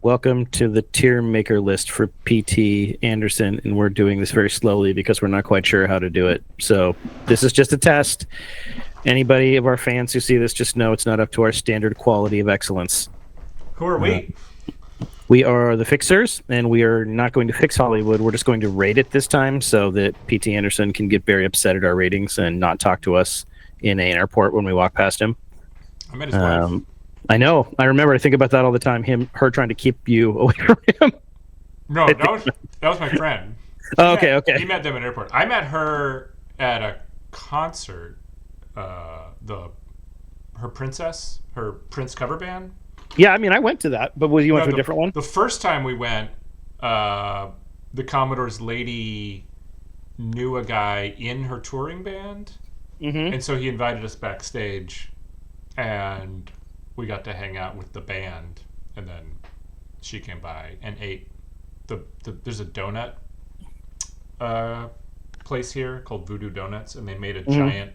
Welcome to the tier maker list for PT Anderson, and we're doing this very slowly because we're not quite sure how to do it. So this is just a test. Anybody of our fans who see this, just know it's not up to our standard quality of excellence. Who are we? We are the fixers, and we are not going to fix Hollywood. We're just going to rate it this time so that PT Anderson can get very upset at our ratings and not talk to us in an airport when we walk past him. I met his wife. I know. I remember. I think about that all the time. Her trying to keep you away from him. No, that was my friend. Oh, okay. He met them at an airport. I met her at a concert. Her Prince cover band. Yeah, I mean, I went to that, but you went to a different one? The first time we went, the Commodore's lady knew a guy in her touring band, and so he invited us backstage, and we got to hang out with the band, and then she came by and ate there's a donut place here called Voodoo Donuts, and they made a giant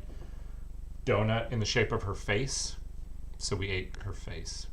donut in the shape of her face, so we ate her face.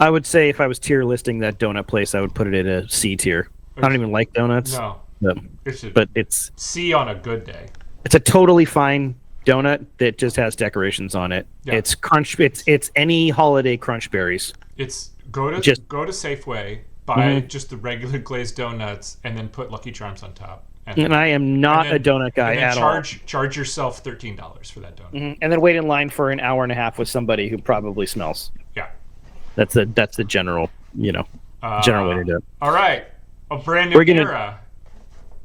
I would say if I was tier listing that donut place, I would put it at a C tier. I don't even like donuts. No. But it's C on a good day. It's a totally fine donut that just has decorations on it. Yeah. It's crunch. It's any holiday crunch berries. It's go to Safeway, buy just the regular glazed donuts, and then put Lucky Charms on top. And I am not a donut guy at all. Charge yourself $13 for that donut. And then wait in line for an hour and a half with somebody who probably smells. Yeah. That's the general, general way to do it. All right. A brand new era.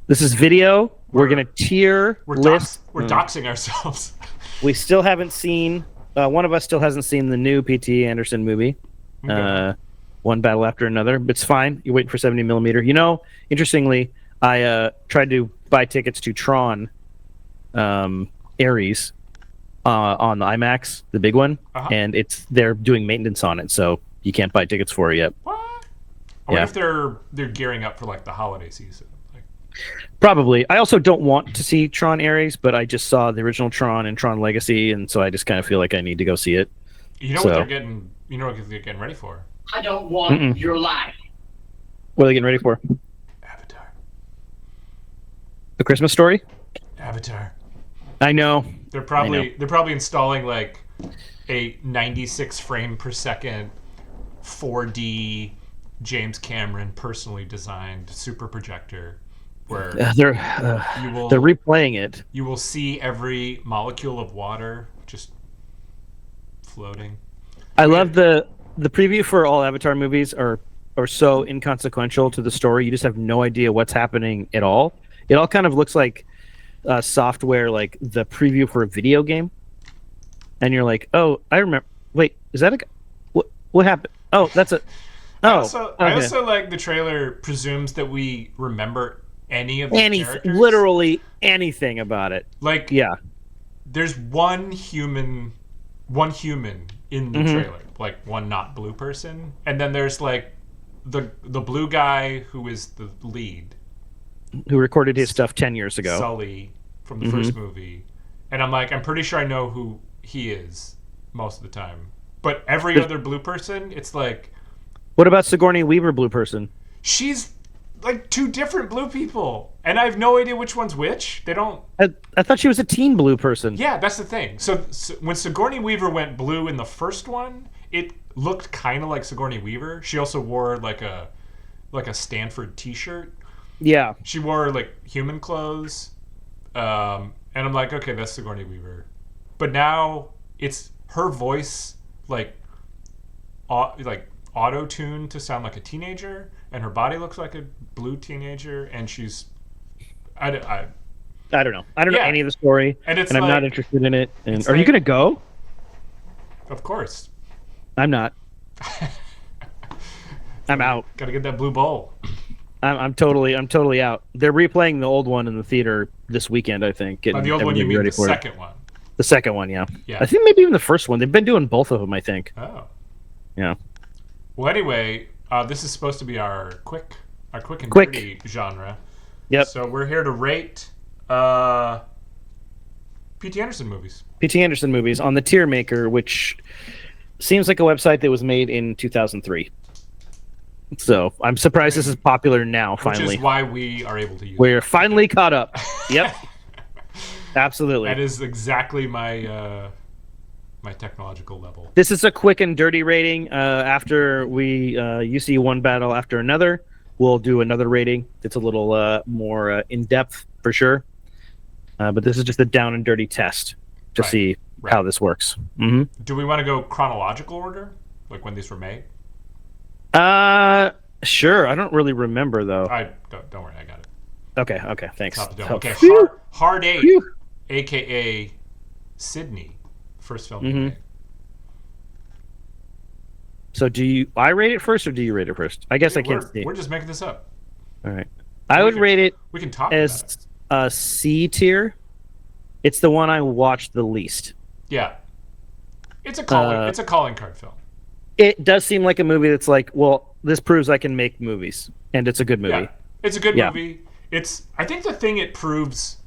This is video. We're going to tier list. We're doxing ourselves. We still haven't seen, one of us still hasn't seen the new P.T. Anderson movie. Okay. One battle after another. It's fine. You're waiting for 70 millimeter. Interestingly, I tried to buy tickets to Tron Ares on the IMAX, the big one, and they're doing maintenance on it, so you can't buy tickets for it yet. What? I wonder if they're gearing up for like the holiday season. Probably. I also don't want to see Tron Ares, but I just saw the original Tron and Tron Legacy, and so I just kind of feel like I need to go see it. You know what they're getting? You know what they're getting ready for? I don't want your life. What are they getting ready for? Avatar. The Christmas Story? Avatar. I know. They're probably installing like a 96 frame per second 4D James Cameron personally designed super projector where they're replaying it. You will see every molecule of water just floating. I love the preview for all Avatar movies are so inconsequential to the story. You just have no idea what's happening at all. It all kind of looks like software, like the preview for a video game, and you're like, "Oh, I remember. Wait, is that what happened? Oh, that's a." Oh, I also like the trailer presumes that we remember any of the characters. Literally anything about it. Like, yeah, there's one human in the trailer, like one not blue person, and then there's like the blue guy who is the lead, who recorded his stuff 10 years ago, Sully from the first movie, and I'm pretty sure I know who he is most of the time, but every other blue person, it's like. What about Sigourney Weaver, blue person? She's like two different blue people, and I have no idea which one's which. They don't. I thought she was a teen blue person. Yeah, that's the thing. So when Sigourney Weaver went blue in the first one, it looked kind of like Sigourney Weaver. She also wore like a Stanford T-shirt. Yeah. She wore like human clothes, and I'm like, okay, that's Sigourney Weaver. But now it's her voice, like auto-tuned to sound like a teenager, and her body looks like a blue teenager, and she's I don't know. I don't know any of the story, and I'm not interested in it. And are you gonna go? Of course. I'm not. I'm out. Gotta get that blue bowl. I'm totally out. They're replaying the old one in the theater this weekend, I think. The old one, you mean the second one? The second one, yeah. I think maybe even the first one. They've been doing both of them, I think. Oh. Yeah. Well, anyway, this is supposed to be our quick and dirty genre. Yep. So we're here to rate P.T. Anderson movies. P.T. Anderson movies on the Tier Maker, which seems like a website that was made in 2003. So I'm surprised this is popular now. Which Finally, is why we are able to use we're it. finally caught up. Yep, absolutely. That is exactly my my technological level. This is a quick and dirty rating. After you see one battle after another, we'll do another rating. It's a little more in depth for sure. But this is just a down and dirty test to see how this works. Mm-hmm. Do we want to go chronological order, like when these were made? Sure. I don't really remember though. Don't worry, I got it. Okay, thanks. Okay, Hard 8, aka Sydney, first film. Mm-hmm. So I rate it first or do you rate it first? I guess I can't see. We're just making this up. All right. I would rate it we can talk as about it. A C tier. It's the one I watched the least. Yeah. It's a calling card film. It does seem like a movie that's like, well, this proves I can make movies, and it's a good movie. Yeah, it's a good movie. I think the thing it proves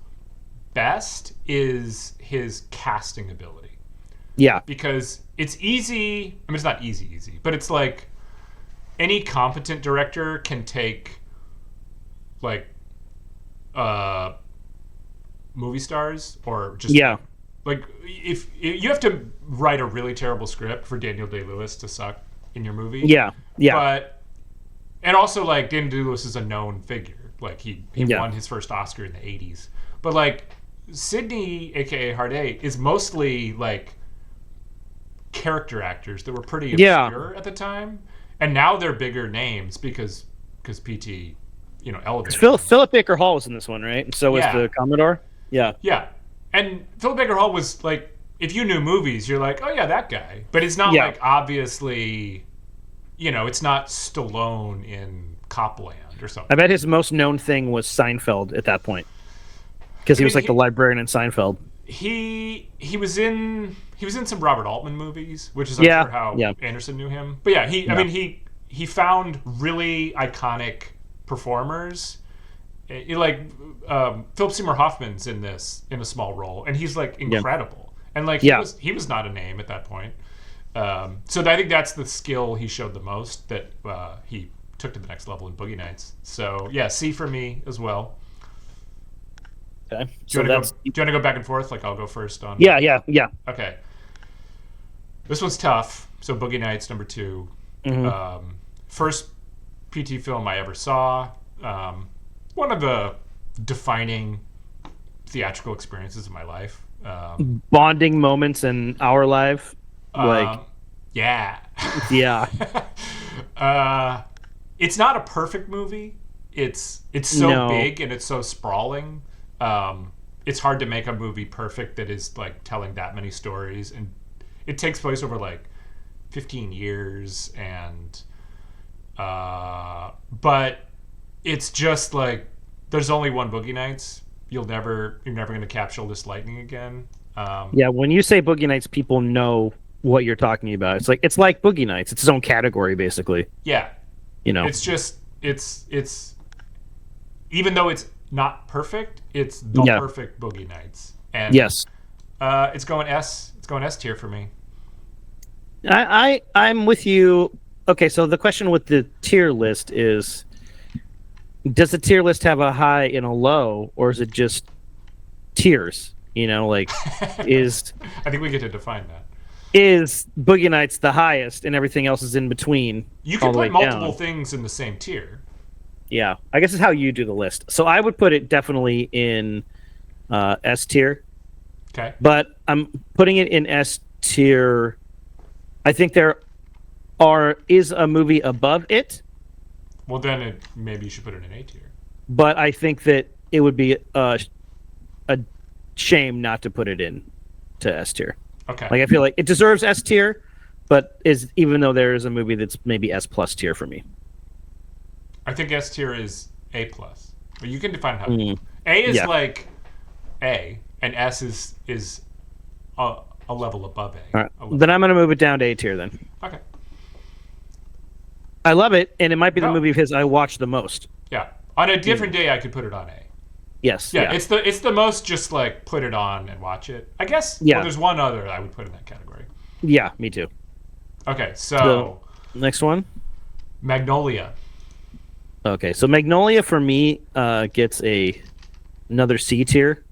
best is his casting ability. Yeah. Because it's easy. I mean, it's not easy, but it's like any competent director can take like movie stars or just like if you have to write a really terrible script for Daniel Day-Lewis to suck in your movie. Yeah. And also like Daniel Day-Lewis is a known figure. Like he won his first Oscar in the 80s. But like Sydney, aka Hard 8, is mostly like character actors that were pretty obscure at the time, and now they're bigger names because PT, elevated. Philip Baker Hall was in this one, right? And so was the Commodore. Yeah. And Philip Baker Hall was like, if you knew movies, you're like, oh yeah, that guy. But it's not like obviously, it's not Stallone in Copland or something. I bet his most known thing was Seinfeld at that point, because he was like the librarian in Seinfeld. He was in some Robert Altman movies, which is I'm sure how Anderson knew him. But I mean he found really iconic performers. Like Philip Seymour Hoffman's in this in a small role, and he's like incredible. And like he was not a name at that point. So I think that's the skill he showed the most that he took to the next level in Boogie Nights. So C for me as well. Okay. Do you want to go back and forth? Like I'll go first on. Yeah. Okay. This one's tough. So Boogie Nights number 2. Mm-hmm. First PT film I ever saw. One of the defining theatrical experiences of my life. Bonding moments in our life. Yeah. It's not a perfect movie. It's so big and it's so sprawling. It's hard to make a movie perfect that is like telling that many stories, and it takes place over like 15 years, and but it's just like there's only one Boogie Nights. You're never going to capture this lightning again. When you say Boogie Nights, people know what you're talking about. It's like Boogie Nights. It's its own category, basically. Yeah. It's just it's even though it's not perfect, it's the perfect Boogie Nights. And it's going S tier for me. I'm with you. Okay, so the question with the tier list is, does the tier list have a high and a low, or is it just tiers? Is I think we get to define that. Is Boogie Nights the highest and everything else is in between? You can put multiple things in the same tier. Yeah, I guess it's how you do the list. So I would put it definitely in S tier. Okay. But I'm putting it in S tier. I think there is a movie above it. Well, then maybe you should put it in A tier. But I think that it would be a shame not to put it in to S tier. Okay. Like I feel like it deserves S tier, but even though there is a movie that's maybe S plus tier for me. I think S tier is A plus, but you can define how. A is like A, and S is a level above A. All right. Then I'm going to move it down to A tier then. Okay. I love it, and it might be the movie of his I watch the most. Yeah. On a different day, I could put it on A. Yes. Yeah. It's the most just like put it on and watch it. I guess. Yeah. Well, there's one other I would put in that category. Yeah, me too. Okay, so the next one. Magnolia. Okay, so Magnolia for me gets another C tier.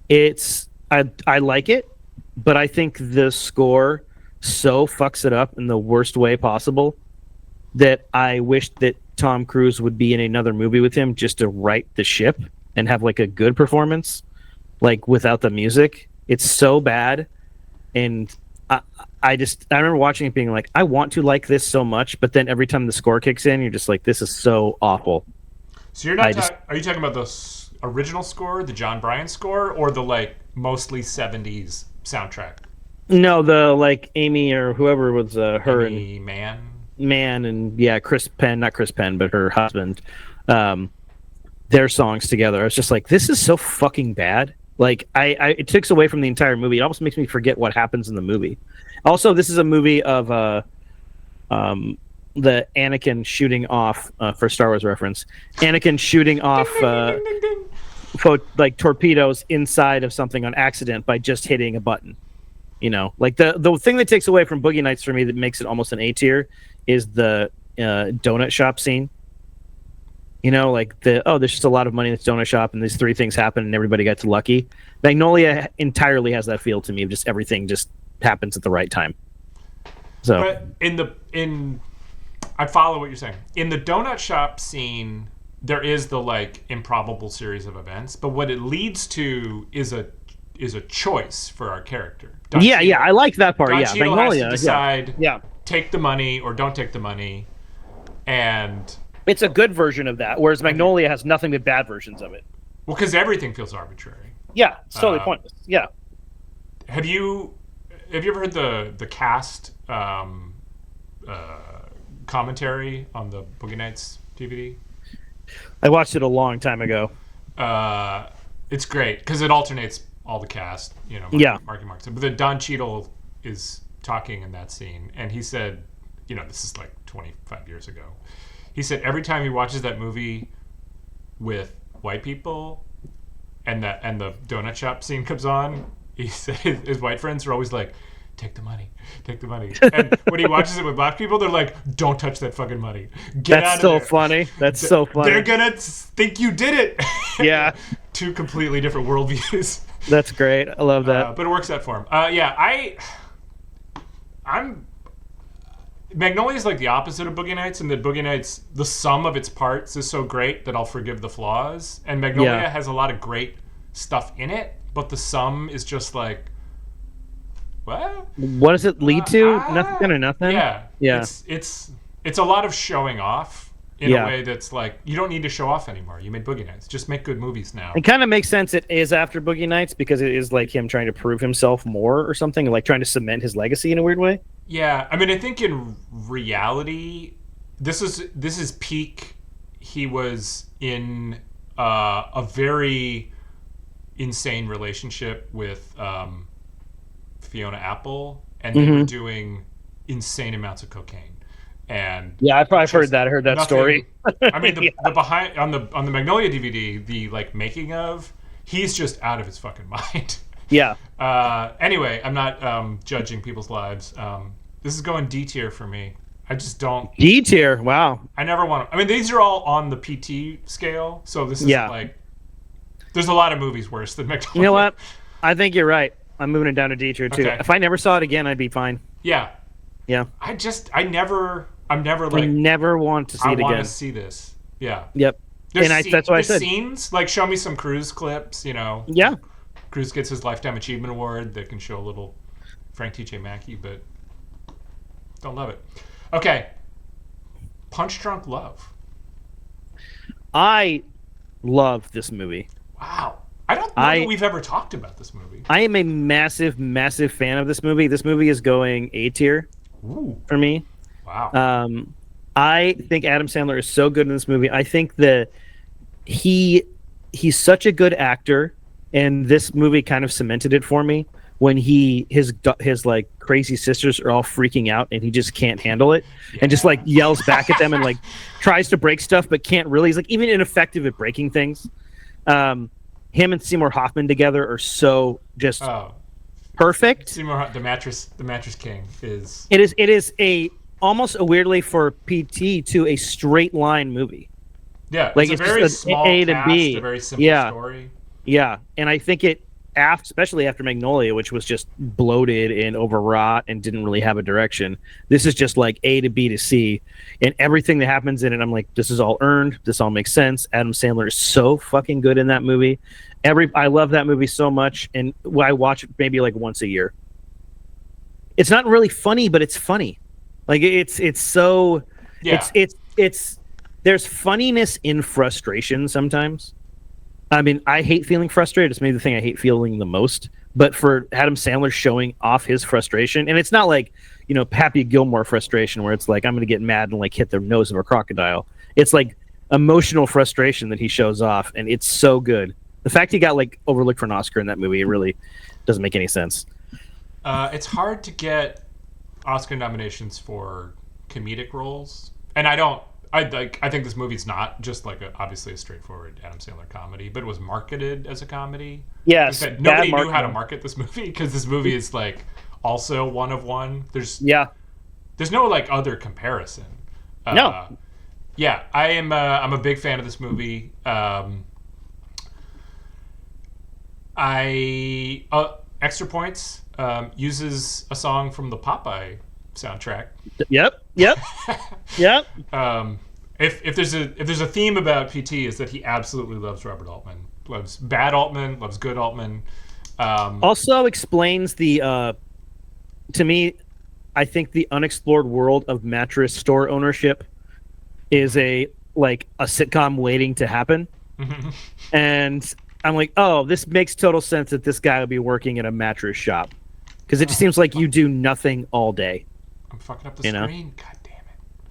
I like it, but I think the score so fucks it up in the worst way possible that I wish that Tom Cruise would be in another movie with him just to right the ship and have like a good performance, like without the music. It's so bad, and I remember watching it being like, I want to like this so much, but then every time the score kicks in, you're just like, this is so awful. So you're not are you talking about the original score, the John Bryan score, or the like mostly 70s soundtrack? No, the like Amy or whoever was her Amy and Man and yeah, Chris Penn, not Chris Penn, but her husband, their songs together. I was just like, this is so fucking bad. Like it takes away from the entire movie. It almost makes me forget what happens in the movie. Also, this is a movie of the Anakin shooting off for Star Wars reference. Anakin shooting off like torpedoes inside of something on accident by just hitting a button. You know, like the thing that takes away from Boogie Nights for me that makes it almost an A tier is the donut shop scene. You know, like there's just a lot of money in this donut shop, and these three things happen, and everybody gets lucky. Magnolia entirely has that feel to me of just everything just happens at the right time. So, but I follow what you're saying. In the donut shop scene, there is the like improbable series of events, but what it leads to is a choice for our character. Yeah, I like that part. Don Yeah, Cheadle Magnolia has to decide, take the money or don't take the money, and it's a good version of that. Whereas Magnolia has nothing but bad versions of it. Well, because everything feels arbitrary. Yeah, it's totally pointless. Yeah. Have you ever heard the cast commentary on the Boogie Nights DVD? I watched it a long time ago. It's great because it alternates all the cast. You know, Marky Mark. But then Don Cheadle is talking in that scene, and he said, you know, this is like 25 years ago. He said every time he watches that movie with white people, and the donut shop scene comes on, he said his white friends are always like, take the money. And when he watches it with black people, they're like, don't touch that fucking money. Get out of there. That's so funny. They're gonna think you did it. Yeah. Two completely different worldviews. That's great. I love that. But it works out for him. I'm Magnolia is like the opposite of Boogie Nights, in that Boogie Nights, the sum of its parts is so great that I'll forgive the flaws. And Magnolia has a lot of great stuff in it, but the sum is just like, what does it lead to? Nothing or nothing? Yeah. It's a lot of showing off in a way that's like, you don't need to show off anymore. You made Boogie Nights. Just make good movies now. It kind of makes sense it is after Boogie Nights, because it is like him trying to prove himself more or something, like trying to cement his legacy in a weird way. Yeah, I mean, I think in reality, this is peak. He was in a very insane relationship with Fiona Apple, and they were doing insane amounts of cocaine. And I've heard that. I heard that story. I mean, the behind on the Magnolia DVD, the like making of, he's just out of his fucking mind. Yeah. Anyway, I'm not judging people's lives. This is going D tier for me. I just don't. D tier. Wow. I never want to. I mean, these are all on the PT scale, so this is like. There's a lot of movies worse than Magnolia. You know what? I think you're right. I'm moving it down to D tier too. Okay. If I never saw it again, I'd be fine. Yeah. Yeah. I'm never like. I never want to see it again. I want to see this. Yeah. Yep. That's why I said scenes. Like, show me some Cruise clips. You know. Yeah. Cruise gets his Lifetime Achievement Award. That can show a little Frank T.J. Mackey, but don't love it. Okay. Punch Drunk Love. I love this movie. Wow. I don't know that we've ever talked about this movie. I am a massive, massive fan of this movie. This movie is going A tier for me. Wow. I think Adam Sandler is so good in this movie. I think that he's such a good actor, and this movie kind of cemented it for me when his like crazy sisters are all freaking out and he just can't handle it and just like yells back at them and like tries to break stuff but can't really. He's like even ineffective at breaking things. Him and Seymour Hoffman together are so just perfect. Seymour, the mattress king is. It is a almost weirdly for PT to a straight line movie. Yeah, Like it's a it's very just small A to cast, B. a very simple Yeah, story. yeah, and I think especially after Magnolia, which was just bloated and overwrought and didn't really have a direction. This is just like A to B to C, and everything that happens in it, I'm like, this is all earned. This all makes sense. Adam Sandler is so fucking good in that movie. I love that movie so much, and I watch it maybe like once a year. It's not really funny, but it's funny. Like it's so Yeah. it's there's funniness in frustration sometimes. I mean, I hate feeling frustrated. It's maybe the thing I hate feeling the most. But for Adam Sandler showing off his frustration, and it's not like, Happy Gilmore frustration where it's like, I'm going to get mad and like hit the nose of a crocodile. It's like emotional frustration that he shows off, and it's so good. The fact he got like overlooked for an Oscar in that movie, it really doesn't make any sense. It's hard to get Oscar nominations for comedic roles, and I think this movie's not just like obviously a straightforward Adam Sandler comedy, but it was marketed as a comedy. Yes, Nobody knew how to market this movie because this movie is like also one of one. There's no like other comparison. No. Yeah, I'm a big fan of this movie. Extra points uses a song from the Popeye soundtrack. Yep. If there's a theme about PT, is that he absolutely loves Robert Altman, loves bad Altman, loves good Altman. Also explains to me, I think the unexplored world of mattress store ownership is a sitcom waiting to happen. And I'm like, oh, this makes total sense that this guy would be working in a mattress shop, because it just seems like you do nothing all day. I'm fucking up the screen.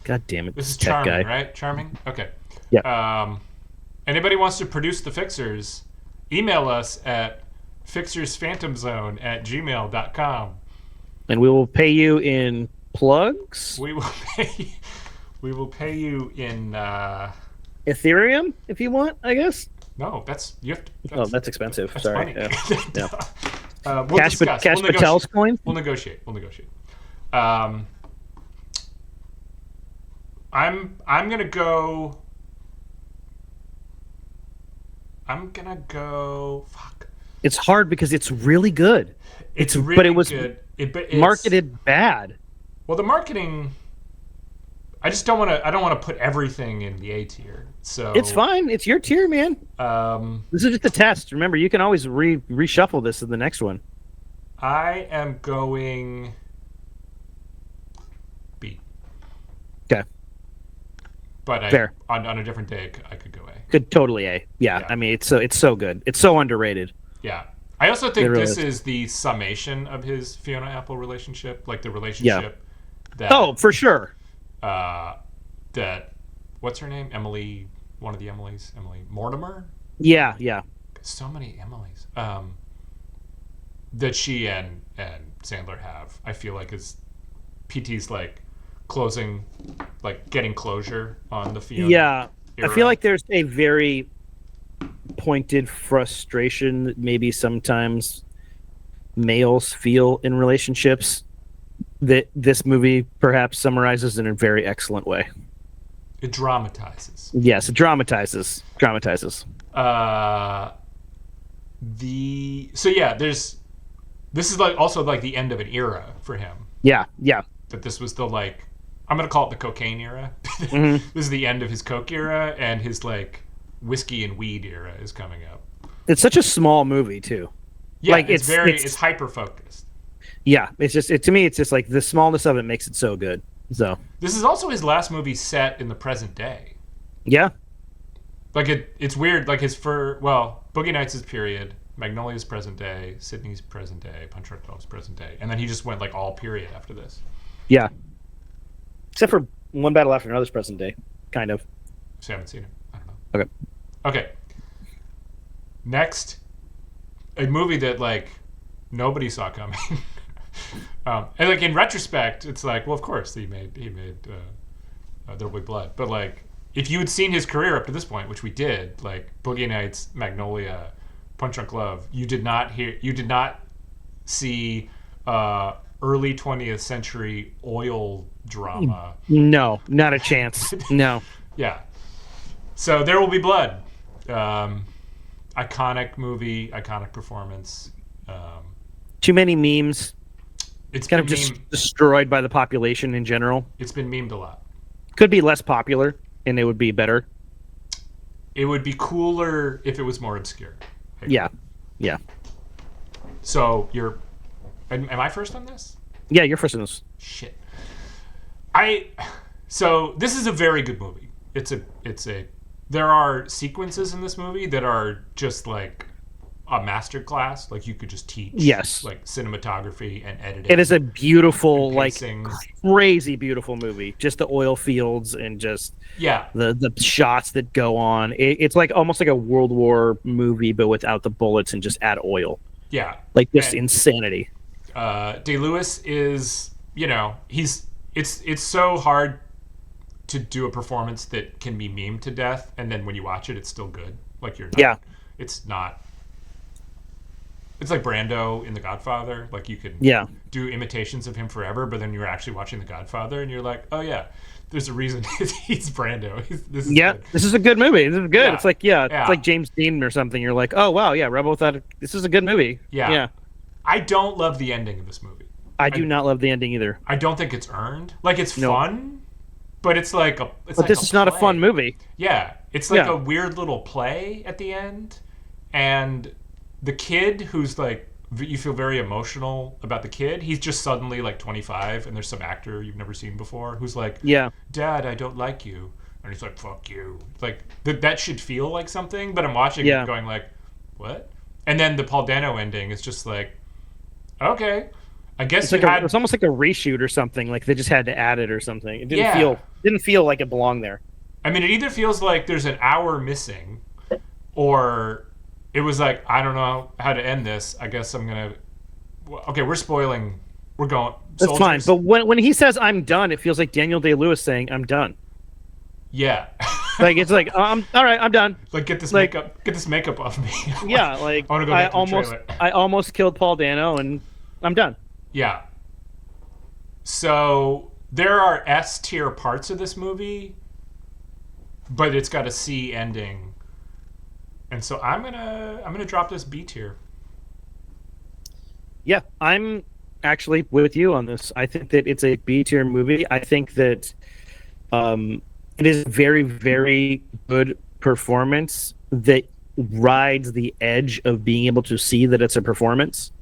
God damn it. This is tech Charming, guy. right? Charming? Okay. Yeah. Anybody wants to produce the Fixers, email us at fixersphantomzone@gmail.com. And we will pay you in plugs. We will pay you in Ethereum if you want, I guess. No, that's expensive. That's Sorry. Money. Yeah. We'll Cash discuss. Patel's coin. We'll negotiate. I'm gonna go. Fuck. It's hard because it's really good. It's really but it was good. It's marketed bad. Well, the marketing. I just don't want to. I don't want to put everything in the A tier. So it's fine. It's your tier, man. This is just a test. Remember, you can always reshuffle this in the next one. I am going B. Okay. But fair. On a different day, I could go A. Could totally A. Yeah. I mean, it's so good. It's so underrated. Yeah. I also think really this is the summation of his Fiona Apple relationship, like the relationship that. Oh, for sure. That, what's her name? Emily, one of the Emilys, Emily Mortimer. Yeah. So many Emilys. That she and Sandler have, I feel like is PT's like closing, like getting closure on the Fiona. Yeah, era. I feel like there's a very pointed frustration that maybe sometimes males feel in relationships that this movie perhaps summarizes in a very excellent way. It dramatizes. Yes, it dramatizes. This is like also like the end of an era for him. Yeah. That this was the like, I'm gonna call it the cocaine era. Mm-hmm. This is the end of his coke era, and his like whiskey and weed era is coming up. It's such a small movie too. Yeah, like it's hyper focused. Yeah, it's just to me it's just like the smallness of it makes it so good. So this is also his last movie set in the present day. Yeah. Like it's weird. Like Boogie Nights is period, Magnolia's present day, Sydney's present day, Punch Drunk Love's present day, and then he just went like all period after this. Yeah. Except for One Battle After Another's present day, kind of. So I haven't seen it. I don't know. Okay. Next, a movie that like nobody saw coming. And like in retrospect, it's like, well, of course he made There Will Be Blood, but like if you had seen his career up to this point, which we did, like Boogie Nights, Magnolia, Punch Drunk Love, you did not see early 20th century oil drama. No, not a chance. No. Yeah. So There Will Be Blood. Iconic movie, iconic performance. Too many memes. It's Kind been of just destroyed by the population in general. It's been memed a lot. Could be less popular, and it would be better. It would be cooler if it was more obscure. Yeah. Yeah. So am I first on this? Yeah, you're first in this. Shit. So this is a very good movie. There are sequences in this movie that are just like a masterclass. Like you could just teach. Yes. Like cinematography and editing. It is a beautiful, like pacing. crazy beautiful movie. Just the oil fields and just the shots that go on. It's like almost like a World War movie, but without the bullets and just add oil. Yeah. Like just insanity. Day-Lewis is, it's so hard to do a performance that can be memed to death, and then when you watch it, it's still good. Like it's not. It's like Brando in The Godfather. Like you could do imitations of him forever, but then you're actually watching The Godfather, and you're like, oh yeah, there's a reason he's Brando. This is a good movie. This is good. Yeah. It's like it's like James Dean or something. You're like, oh wow, yeah, Rebel Without. This is a good movie. Yeah. I don't love the ending of this movie. I do not love the ending either. I don't think it's earned. Like it's fun, but it's like a. But this is not a fun movie. Yeah, it's like a weird little play at the end, and the kid who's like, you feel very emotional about the kid. He's just suddenly like 25, and there's some actor you've never seen before who's like, Dad, I don't like you, and he's like, fuck you. Like that should feel like something, but I'm watching it going like, what? And then the Paul Dano ending is just like, okay, I guess it's almost like a reshoot or something. Like they just had to add it or something. It didn't feel like it belonged there. I mean, it either feels like there's an hour missing, or it was like, I don't know how to end this. I guess I'm gonna. Okay, we're spoiling. We're going. That's soldiers. Fine. But when he says "I'm done," it feels like Daniel Day-Lewis saying "I'm done." Yeah. Like it's like all right, I'm done. Like get this makeup off me. Yeah, like I want to go back to the trailer. I almost killed Paul Dano, and I'm done. Yeah. So there are S tier parts of this movie, but it's got a C ending, and so I'm gonna drop this B tier. Yeah, I'm actually with you on this. I think that it's a B tier movie. I think that it is a very, very good performance that rides the edge of being able to see that it's a performance.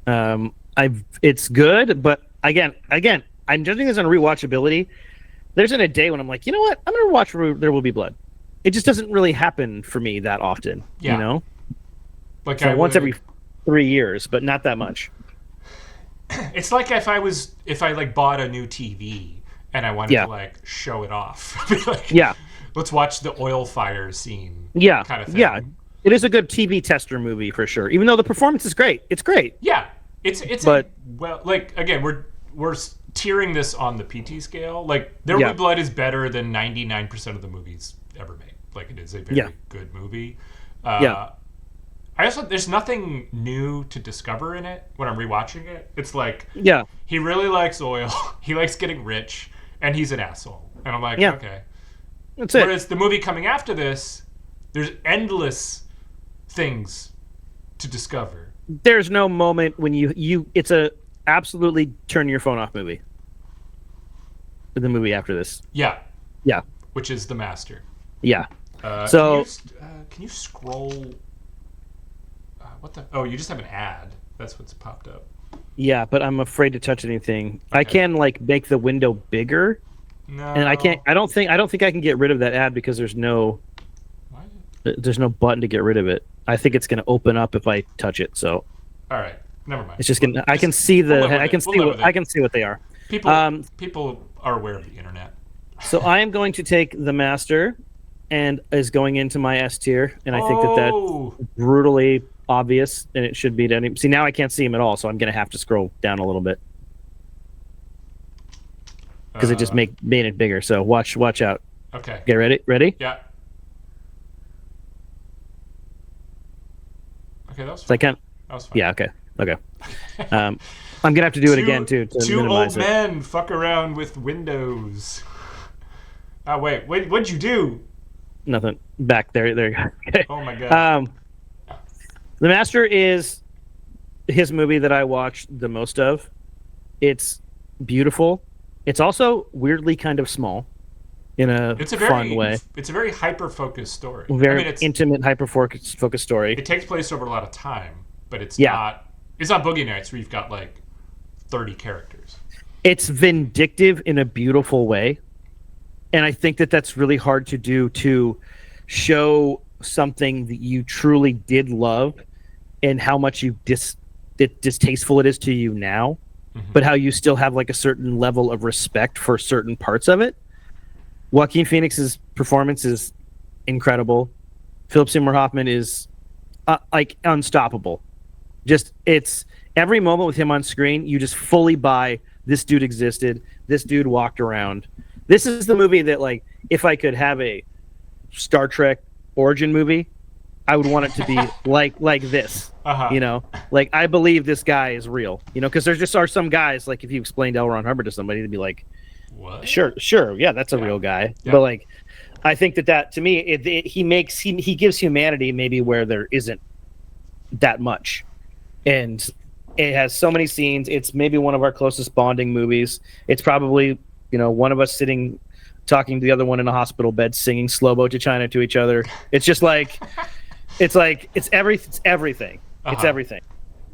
It's good, but again, I'm judging this on rewatchability. There's in a day when I'm like, you know what? I'm gonna watch There Will Be Blood. It just doesn't really happen for me that often. Yeah. You know, like so once every 3 years, but not that much. It's like if I like bought a new TV and I wanted to like show it off. Like, let's watch the oil fire scene. Yeah, kind of thing. Yeah, it is a good TV tester movie for sure. Even though the performance is great, it's great. Yeah, like again, we're tiering this on the PT scale. Like There Will Be Blood is better than 99% of the movies ever made. Like it is a very good movie. There's nothing new to discover in it when I'm rewatching it. It's like, he really likes oil, he likes getting rich, and he's an asshole. And I'm like, okay. That's it. Whereas the movie coming after this, there's endless things to discover. There's no moment when it's a absolutely turn your phone off movie. The movie after this. Yeah. Yeah. Which is The Master. Yeah. Can you scroll? What the? Oh, you just have an ad. That's what's popped up. Yeah, but I'm afraid to touch anything. Okay. I can like make the window bigger. No. And I can't. I don't think I can get rid of that ad because there's no button to get rid of it. I think it's going to open up if I touch it. So. All right. Never mind. It's just gonna. I can see I can see what they are. People are aware of the internet. So I am going to take The Master, and is going into my S tier, and I think that's brutally obvious, and it should be to any. See, now I can't see him at all, so I'm going to have to scroll down a little bit because it just made it bigger. So watch out. Okay. Get ready. Ready? Yeah. Okay, that was fine. Second. That was fine. Yeah. Okay. Okay. I'm gonna have to do it again too to two minimize old it. men fuck around with windows. Oh wait, what'd you do? Nothing back there. There you go. Okay. Oh my god. The Master is his movie that I watched the most of. It's beautiful. It's also weirdly kind of small in a fun way. It's a very hyper-focused story. Very intimate, hyper-focused story. It takes place over a lot of time, but it's not Boogie Nights where you've got like 30 characters. It's vindictive in a beautiful way. And I think that that's really hard to do, to show something that you truly did love and how much distasteful it is to you now, but how you still have like a certain level of respect for certain parts of it. Joaquin Phoenix's performance is incredible. Philip Seymour Hoffman is like unstoppable. Just, it's every moment with him on screen, you just fully buy this dude existed. This dude walked around. This is the movie that, like, if I could have a Star Trek origin movie, I would want it to be like this. You know, like, I believe this guy is real. You know, because there just are some guys, like, if you explained L. Ron Hubbard to somebody, they'd be like, "What? Sure, yeah, that's a real guy." Yeah. But like, I think that to me, he gives humanity maybe where there isn't that much, and it has so many scenes. It's maybe one of our closest bonding movies. It's probably, you know, one of us sitting talking to the other one in a hospital bed singing Slow Boat to China to each other. It's just like it's everything. It's everything.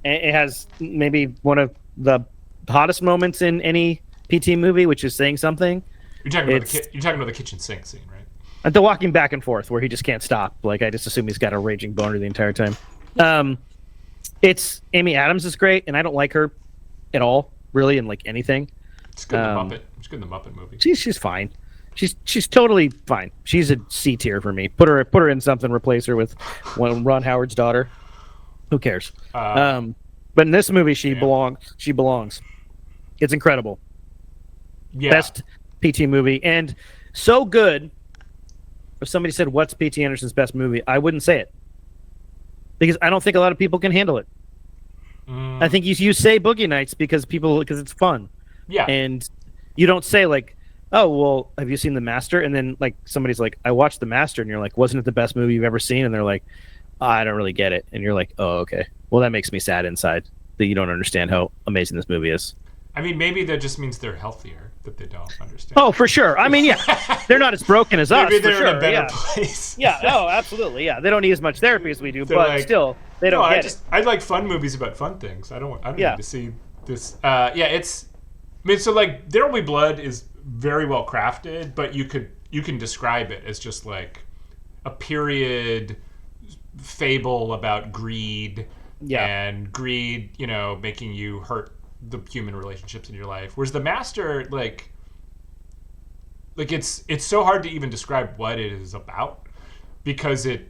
And it has maybe one of the hottest moments in any PT movie, which is saying something. You're talking about the kitchen sink scene, right? At the walking back and forth where he just can't stop. Like, I just assume he's got a raging boner the entire time. It's Amy Adams is great, and I don't like her at all, really, in like anything. It's good in the Muppet. It's good in the Muppet movie. She's fine. She's totally fine. She's a C tier for me. Put her in something. Replace her with Ron Howard's daughter. Who cares? But in this movie, she belongs. She belongs. It's incredible. Yeah. Best PT movie, and so good. If somebody said, "What's P.T. Anderson's best movie?" I wouldn't say it, because I don't think a lot of people can handle it. I think you say Boogie Nights because it's fun. Yeah. And you don't say like, "Oh, well, have you seen The Master?" And then like somebody's like, "I watched The Master," and you're like, "Wasn't it the best movie you've ever seen?" And they're like, "I don't really get it." And you're like, "Oh, okay. Well, that makes me sad inside that you don't understand how amazing this movie is." I mean, maybe that just means they're healthier, that they don't understand. Oh, for sure. I mean, yeah, they're not as broken as us. Maybe they're for in a better yeah. place. Yeah. Oh, absolutely. Yeah, they don't need as much therapy as we do, but like, still, they don't get it. I like fun movies about fun things. I don't need to see this. It's. I mean, so like, There Will Be Blood is very well crafted, but you can describe it as just like a period fable about greed. Yeah. And greed, you know, making you hurt the human relationships in your life. Whereas The Master, like it's so hard to even describe what it is about, because it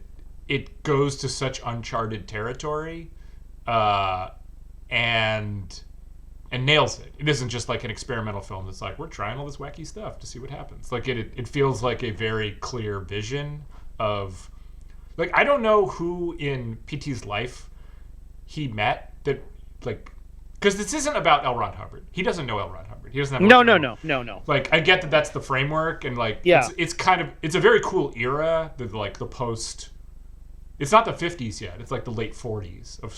goes to such uncharted territory, and nails it. It isn't just like an experimental film that's like, we're trying all this wacky stuff to see what happens. Like it feels like a very clear vision of, like, I don't know who in PT's life he met that, like, because this isn't about L. Ron Hubbard. He doesn't know L. Ron Hubbard. He doesn't have no. Like, I get that that's the framework, and like, it's kind of, it's a very cool era, the post. It's not the 50s yet. It's like the late 40s of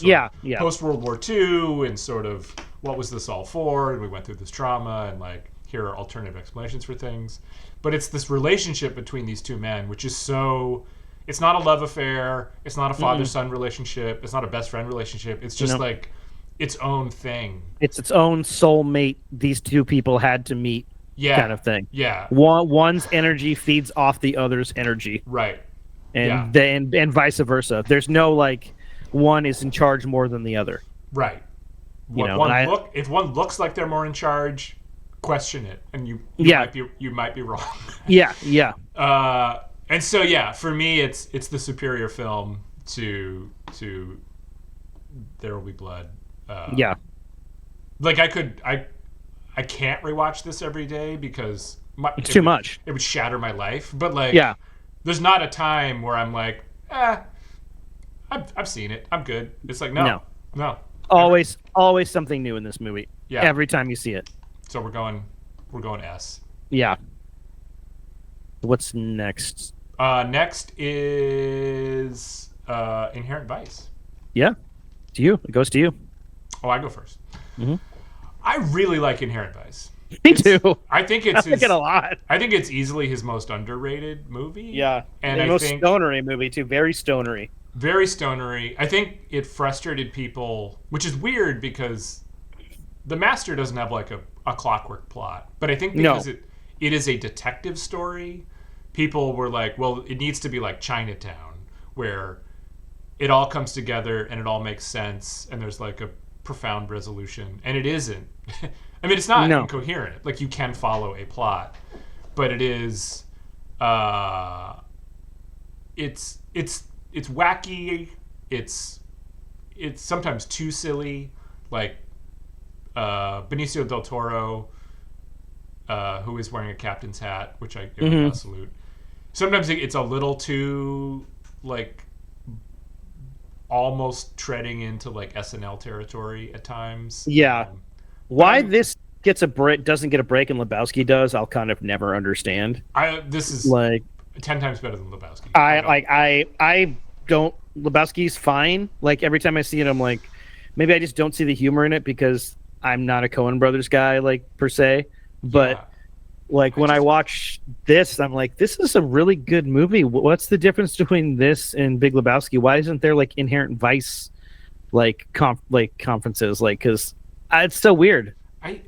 post World War II, and sort of what was this all for? And we went through this trauma, and like, here are alternative explanations for things. But it's this relationship between these two men, which is so. It's not a love affair. It's not a father-son relationship. It's not a best friend relationship. It's just like its own thing. It's its own soulmate. These two people had to meet, kind of thing. Yeah. One's energy feeds off the other's energy. Right. And and vice versa. There's no like one is in charge more than the other. Right. If one looks like they're more in charge, question it, and you might be wrong. Yeah. And so for me, it's the superior film to There Will Be Blood. Like I can't rewatch this every day because it's too much. It would shatter my life. But like, there's not a time where I'm like, I've seen it. I'm good. It's like no. Always something new in this movie. Yeah. Every time you see it. So we're going S. Yeah. What's next? Next is Inherent Vice. Yeah. To you. It goes to you. Oh, I go first. Mm-hmm. I really like Inherent Vice. Me too. I think it's I like it a lot. I think it's easily his most underrated movie. Yeah. And the I most think stonery movie too. Very stonery. very stonery. I think it frustrated people, which is weird because The Master doesn't have like a clockwork plot. But I think because it is a detective story, people were like, well, it needs to be like Chinatown, where it all comes together and it all makes sense and there's like a profound resolution. And it isn't. I mean, it's not incoherent. Like, you can follow a plot, but it is it's wacky. It's sometimes too silly. Like Benicio del Toro, who is wearing a captain's hat, which I give a salute. Sometimes it's a little too like almost treading into like SNL territory at times. Yeah. Why this gets a break doesn't get a break and Lebowski does, I'll kind of never understand. This is like 10 times better than Lebowski. I don't. Lebowski's fine. Like, every time I see it, I'm like, maybe I just don't see the humor in it because I'm not a Coen Brothers guy, like, per se. But when I watch this, I'm like, this is a really good movie. What's the difference between this and Big Lebowski? Why isn't there like Inherent Vice, like conferences? Like, because it's so weird. I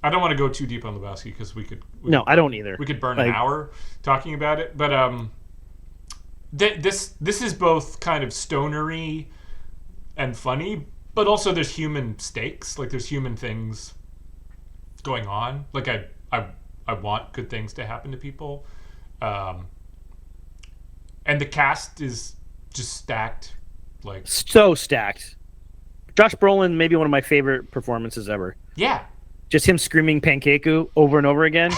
don't want to go too deep on Lebowski because I don't either. We could burn an hour talking about it, but this is both kind of stonery and funny, but also there's human stakes. Like, there's human things going on. Like, I want good things to happen to people, and the cast is just stacked, like so stacked. Josh Brolin, maybe one of my favorite performances ever. Yeah. Just him screaming "Pankeiku" over and over again.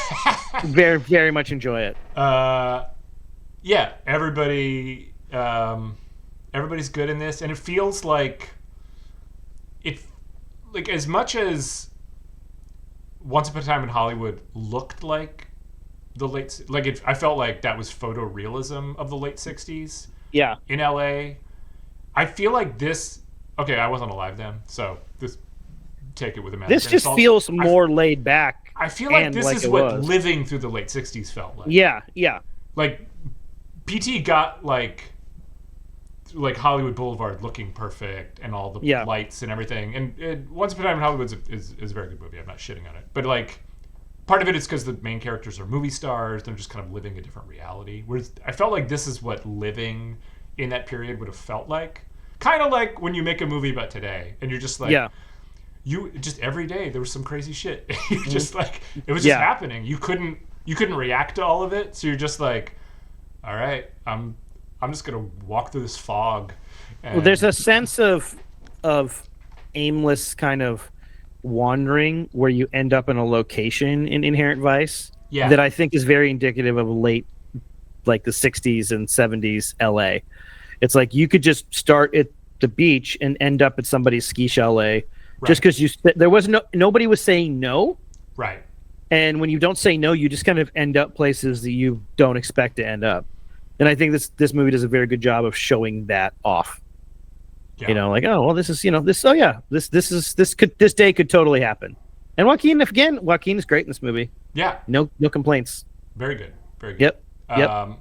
Very, very much enjoy it. Yeah, everybody's good in this, and it feels like as much as Once Upon a Time in Hollywood looked like the late, I felt like that was photorealism of the late 60s. Yeah. In LA, I feel like this. Okay, I wasn't alive then, so this take it with a matter. This just feels more laid back. I feel like this is what living through the late 60s felt like. Yeah, yeah. Like, PT got like Hollywood Boulevard looking perfect and all the lights and everything. And Once Upon a Time in Hollywood is a very good movie. I'm not shitting on it. But like, part of it is because the main characters are movie stars. They're just kind of living a different reality. Whereas I felt like this is what living in that period would have felt like. Kind of like when you make a movie about today and you're just like, you just every day there was some crazy shit. You're just like, it was just happening. You couldn't react to all of it. So you're just like, all right, I'm just gonna walk through this fog. And... Well, there's a sense of aimless kind of wandering where you end up in a location in Inherent Vice that I think is very indicative of late, like the 60s and 70s LA. It's like you could just start at the beach and end up at somebody's ski chalet, just because there was nobody was saying no. Right. And when you don't say no, you just kind of end up places that you don't expect to end up. And I think this movie does a very good job of showing that off. Yeah. You know, like, oh well, this is this day could totally happen. And Joaquin is great in this movie. Yeah. No complaints. Very good. Very good. Yep.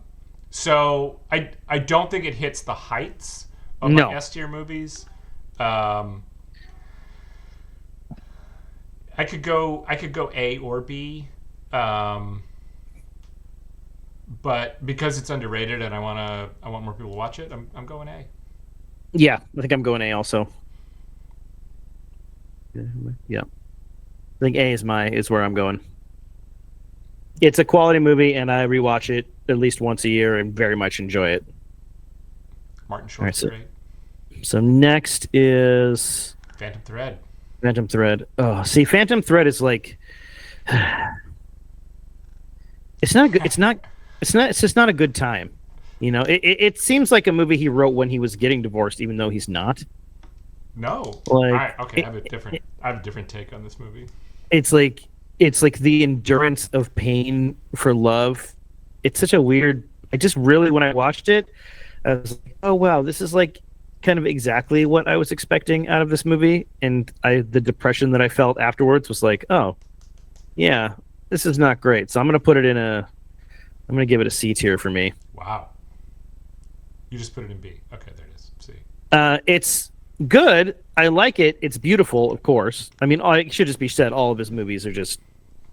So I don't think it hits the heights of like S tier movies. I could go A or B. But because it's underrated and I want more people to watch it, I'm going A. Yeah, I think I'm going A also. Yeah. I think A is where I'm going. It's a quality movie and I rewatch it at least once a year and very much enjoy it. Martin Short's great. So next is Phantom Thread. Phantom Thread. Oh, see, Phantom Thread is like it's not good. It's just not a good time. You know, it seems like a movie he wrote when he was getting divorced, even though he's not. No. Like, okay, I have a different. I have a different take on this movie. It's like the endurance of pain for love. It's such a weird. I just really, when I watched it, I was like, oh wow, this is like kind of exactly what I was expecting out of this movie, and the depression that I felt afterwards was like, oh yeah, this is not great. So I'm gonna give it a C tier for me. Wow. You just put it in B. Okay, there it is. C. It's good. I like it. It's beautiful, of course. I mean, it should just be said, all of his movies are just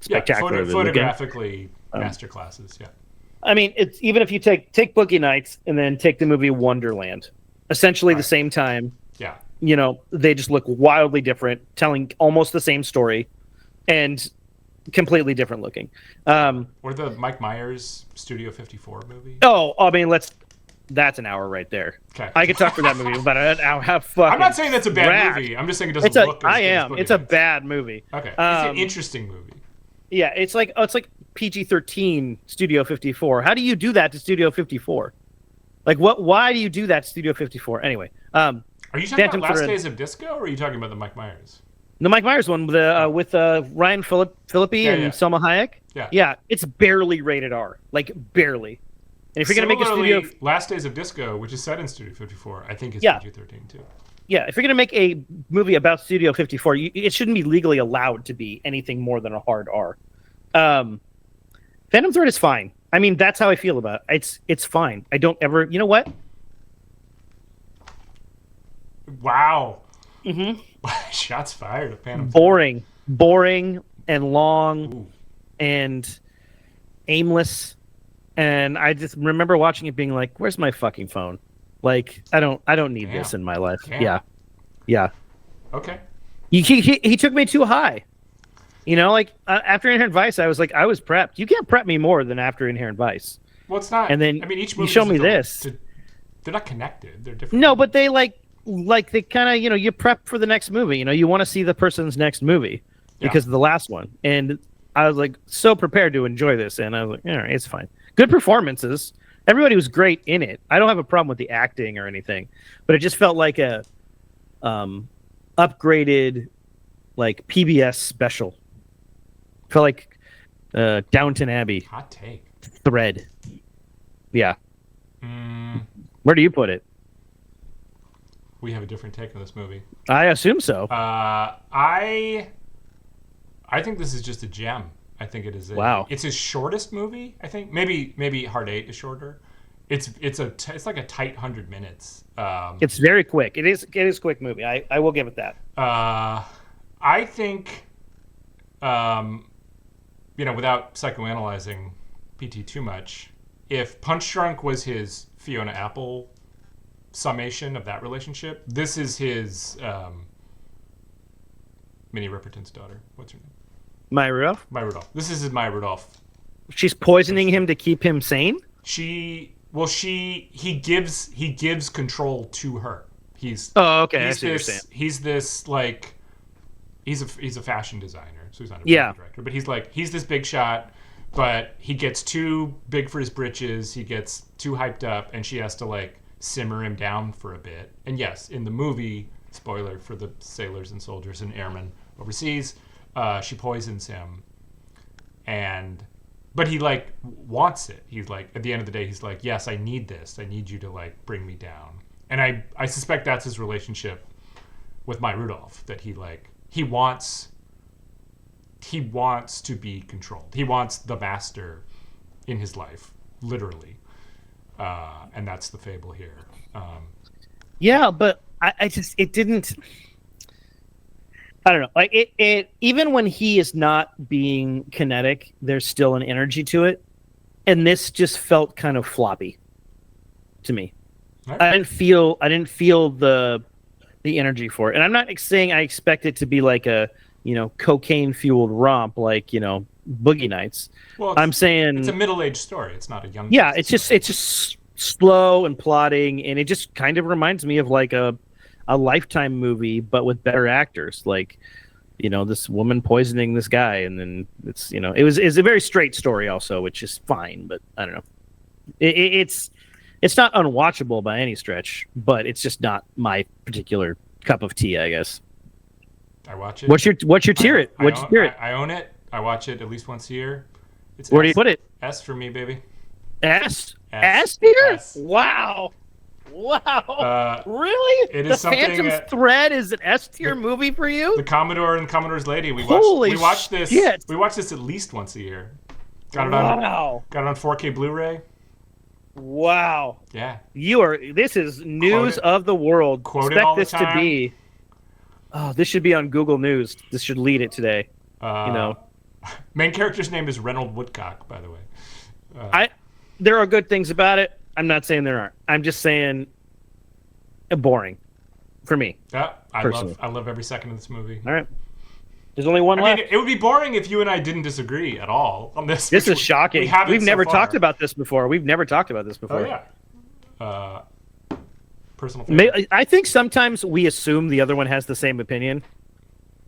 spectacular. Yeah, photographically masterclasses. Yeah. I mean, it's even if you take Boogie Nights and then take the movie Wonderland, essentially the same time. Yeah. You know, they just look wildly different, telling almost the same story, and completely different looking. Or the Mike Myers Studio 54 movie. Oh, I mean, that's an hour right there. Okay. I could talk for that movie about an hour. I'm not saying that's a bad movie. I'm just saying it doesn't look as good as Boogie It's a Nights. bad movie. Okay. It's an interesting movie. Yeah, it's like PG-13 Studio 54. How do you do that to Studio 54? Like, what? Why do you do that to Studio 54? Anyway, are you talking Phantom about Last Thread. Days of Disco, or are you talking about the Mike Myers? The Mike Myers one with Ryan Phillippe and Selma Hayek. Yeah, it's barely rated R, like barely. And if you're gonna make a studio, Last Days of Disco, which is set in Studio 54, I think is PG-13 too. Yeah, if you're gonna make a movie about Studio 54, it shouldn't be legally allowed to be anything more than a hard R. Phantom Thread is fine. I mean, that's how I feel about it. It's fine. I don't ever. You know what? Wow. Mm-hmm. Shots fired at Phantom. Boring and long and aimless. And I just remember watching it being like, where's my fucking phone? Like, I don't need this in my life. Damn. Yeah. Okay. He took me too high. You know, like after Inherent Vice, I was prepped. You can't prep me more than after Inherent Vice. Well, it's not. And then I mean, each movie you show me this. They're not connected. They're different. No, but they like they kind of, you know, you prep for the next movie. You know, you want to see the person's next movie because of the last one. And I was like so prepared to enjoy this, and I was like, all right, it's fine. Good performances. Everybody was great in it. I don't have a problem with the acting or anything, but it just felt like a upgraded like PBS special. Felt like Downton Abbey. Hot take. Thread. Yeah. Where do you put it? We have a different take on this movie. I assume so. I think this is just a gem. I think it is. Wow. It's his shortest movie. I think maybe Hard 8 is shorter. It's like a tight 100 minutes. It's very quick. It is a quick movie. I will give it that. I think, without psychoanalyzing PT too much, if Punch Drunk was his Fiona Apple summation of that relationship, this is his Minnie Riperton's daughter. What's her name? Maya Rudolph? Maya Rudolph. This is his Maya Rudolph. She's poisoning him to keep him sane? He gives control to her. I see what you're saying. He's this like he's a fashion designer, so he's not a movie director, but he's this big shot, but he gets too big for his britches, he gets too hyped up, and she has to like simmer him down for a bit. And yes, in the movie, spoiler for the sailors and soldiers and airmen overseas, she poisons him, but he like wants it. He's like, at the end of the day, he's like, yes, I need this. I need you to like bring me down. And I suspect that's his relationship with Maya Rudolph, that he wants to be controlled. He wants the master in his life, literally. And that's the fable here. Yeah, but it didn't. I don't know. Like it even when he is not being kinetic, there's still an energy to it, and this just felt kind of floppy to me. Right. I didn't feel the energy for it, and I'm not saying I expect it to be like a cocaine fueled romp like Boogie Nights. Well, I'm saying it's a middle-aged story. It's not a young. Yeah, it's just slow and plodding, and it just kind of reminds me of like a Lifetime movie, but with better actors. Like, this woman poisoning this guy, and then it's it's a very straight story also, which is fine. But I don't know. It's not unwatchable by any stretch, but it's just not my particular cup of tea, I guess. I watch it. What's your tier it? What's your tier it? I own it. I watch it at least once a year. It's Where do you put it? S for me, baby. S S tier? S. Wow. Really? It is the something Phantom Thread is an S tier movie for you? The Commodore and Commodore's Lady. We watched this. Shit. We watched this at least once a year. Got it on 4K Blu-ray. Wow. Yeah. This is news of the world. Quote Expect it all the this time. to be. Oh, this should be on Google News. This should lead it today. Main character's name is Reynold Woodcock, by the way. There are good things about it. I'm not saying there aren't. I'm just saying boring for me. Yeah, I personally. love every second of this movie. All right. There's only one left. I mean, it would be boring if you and I didn't disagree at all on this. This is shocking. We've never talked about this before. Oh, yeah. Personal favorite. I think sometimes we assume the other one has the same opinion.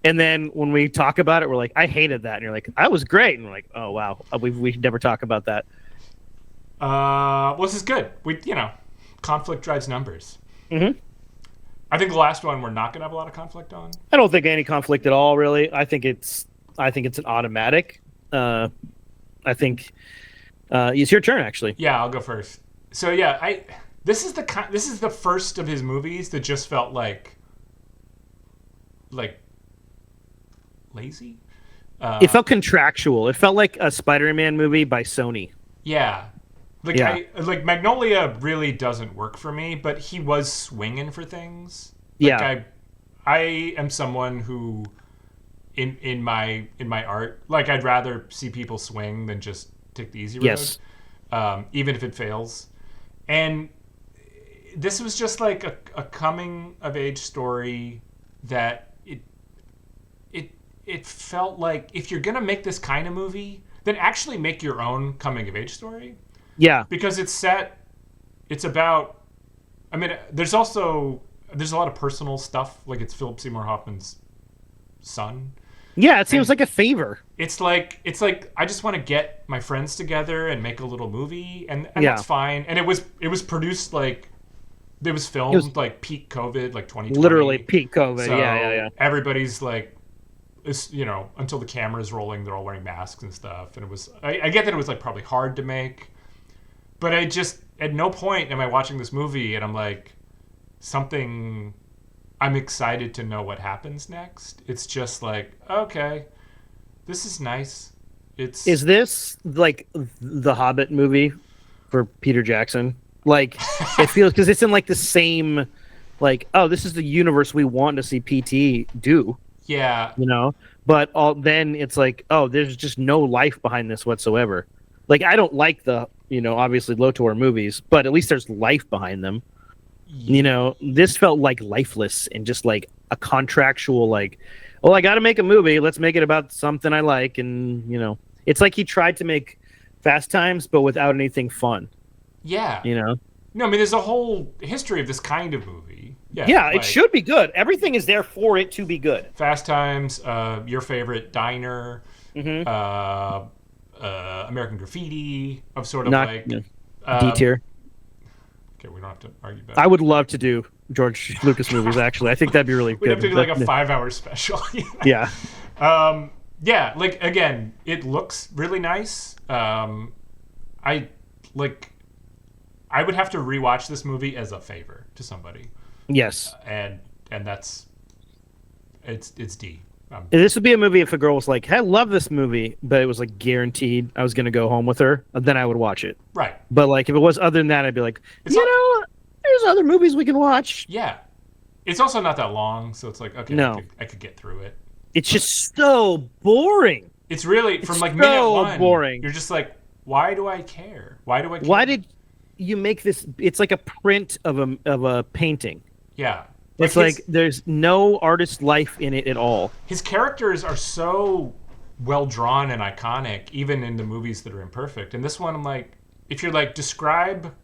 And then when we talk about it, we're like, I hated that. And you're like, that was great. And we're like, oh, wow. We never talk about that. Well, this is good. Conflict drives numbers. Mm-hmm. I think the last one we're not going to have a lot of conflict on. I don't think any conflict at all, really. I think it's an automatic. I think it's your turn, actually. Yeah, I'll go first. So yeah, this is the first of his movies that just felt like lazy. It felt contractual. It felt like a Spider-Man movie by Sony. Yeah. Magnolia really doesn't work for me, but he was swinging for things. I am someone who, in my art, I'd rather see people swing than just take the easy road. Yes. Even if it fails. And this was just like a coming of age story that it felt like if you're gonna make this kind of movie, then actually make your own coming of age story. Yeah. Because it's about, I mean, there's a lot of personal stuff. Like, it's Philip Seymour Hoffman's son. Yeah, it seems like a favor. It's like I just want to get my friends together and make a little movie, and that's fine. And it was produced it was filmed peak COVID, 2020. Literally peak COVID. So yeah. Everybody's until the camera's rolling, they're all wearing masks and stuff. And it was I get that it was probably hard to make. But I just, at no point am I watching this movie and I'm like, I'm excited to know what happens next. It's just like, okay, this is nice. Is this like the Hobbit movie for Peter Jackson? It feels, because it's in the same, this is the universe we want to see PT do. Yeah. But then it's there's just no life behind this whatsoever. I don't like the, obviously Lotor movies, but at least there's life behind them. Yeah. This felt lifeless and just a contractual, I got to make a movie. Let's make it about something I like. And, it's like he tried to make Fast Times, but without anything fun. Yeah. No, I mean, there's a whole history of this kind of movie. Yeah, it should be good. Everything is there for it to be good. Fast Times, your favorite Diner, Mm-hmm. American Graffiti, of sort of D tier. Okay, we don't have to argue about it. I would love to do George Lucas movies, actually. I think that'd be really good. We'd have to do a 5-hour special. Yeah. Yeah, again, it looks really nice. I would have to rewatch this movie as a favor to somebody. Yes. And that's it's D. This would be a movie if a girl was like, hey, I love this movie, but it was guaranteed I was going to go home with her, then I would watch it. Right. But if it was other than that, I'd be like, there's other movies we can watch. Yeah. It's also not that long, so it's okay, no. I could get through it. It's just so boring. It's really, from so minute one, boring. You're just why do I care? Why do I care? Why did you make this? It's like a print of a painting. Yeah. It's there's no artist life in it at all. His characters are so well drawn and iconic, even in the movies that are imperfect. And this one, I'm if you're describe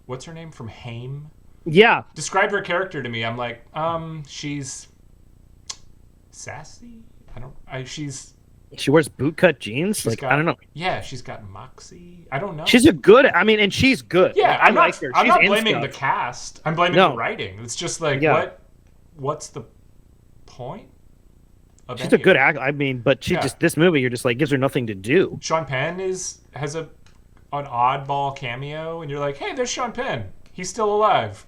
what's her name from Haim? Yeah. Describe her character to me. I'm she's sassy. She wears bootcut jeans. I don't know. Yeah, she's got moxie. I don't know. She's and she's good. Yeah, I like her. I'm She's not blaming the cast. I'm blaming the writing. It's just what's the point of She's any a good of it. actor. I mean, but she Yeah. just this movie, you're just like gives her nothing to do. Sean Penn has an oddball cameo, and you're like, hey, there's Sean Penn. He's still alive.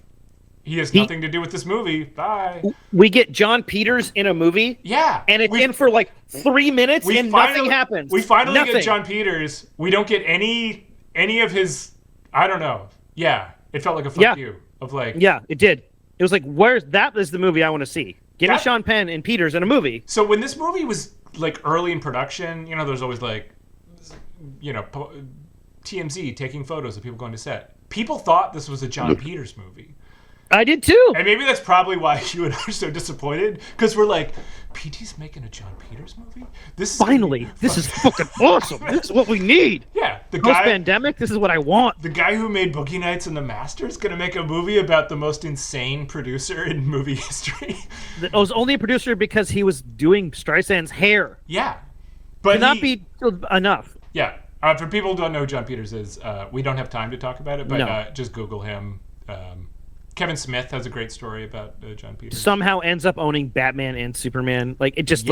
He has nothing to do with this movie. Bye. We get John Peters in a movie. Yeah. And it's in for like 3 minutes and nothing happens. We finally nothing. get John Peters. We don't get any of his, I don't know. Yeah. It felt like a fuck you. Of like. Yeah, it did. It was like, that is the movie I want to see. Give me Sean Penn and Peters in a movie. So when this movie was like early in production, there's always like, TMZ taking photos of people going to set. People thought this was a John Peters movie. I did too. And maybe that's probably why you and I are so disappointed, because we're like, PT's making a John Peters movie? This is fucking awesome. This is what we need. Yeah, Post-pandemic, this is what I want. The guy who made Boogie Nights and The Master is going to make a movie about the most insane producer in movie history. I was only a producer because he was doing Streisand's hair. Yeah. But not be enough. Yeah. For people who don't know who John Peters is, we don't have time to talk about it, but just Google him. Kevin Smith has a great story about John Peters. Somehow ends up owning Batman and Superman. Like it just